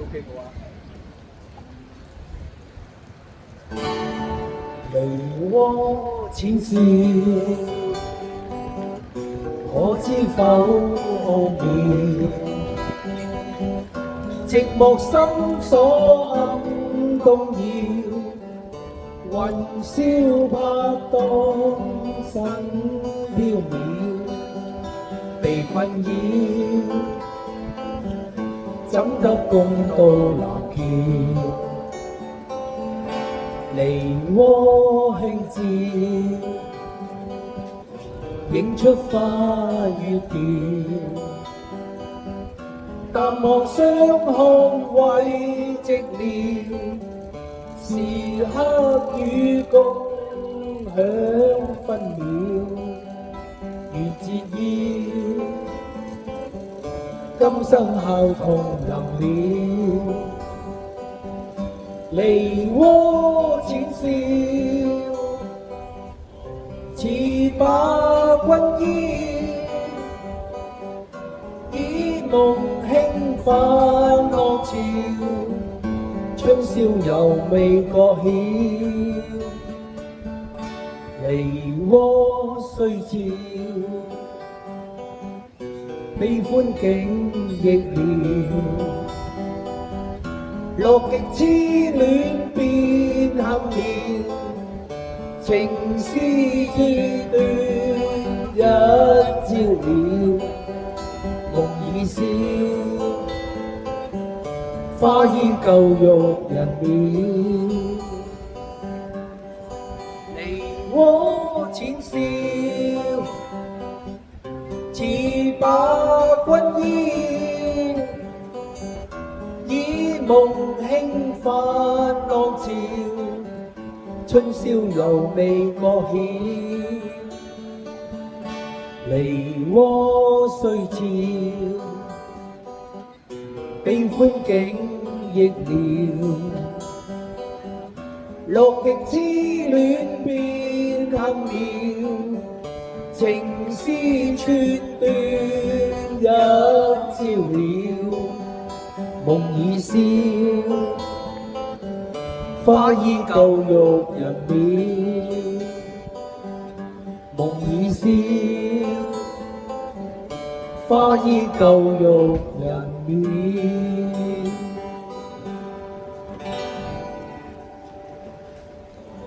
OK 嘅話，梨渦淺笑，可知否奧妙？寂寞心所暗動搖，雲霄拍盪身飄渺，被困擾，怎得共渡南橋？梨渦輕照，映出花與調。淡望雙看為寂寥，時刻與共享分秒，如折腰。今生孝同能了，梨渦淺笑，似把君邀，以夢輕泛浪潮，春宵猶未覺曉，梨渦雖照，悲歡景亦妙，樂極痴戀變幸妙，情絲寸斷一朝了，夢已消，花依舊玉人廟，梨渦淺笑，似把君邀，以夢輕泛浪潮，春宵猶未覺曉，梨渦雖照，悲歡景亦妙，樂極痴戀變幸妙，情絲寸斷一朝了，夢已消，花依舊玉人廟，夢已消，花依舊玉人廟。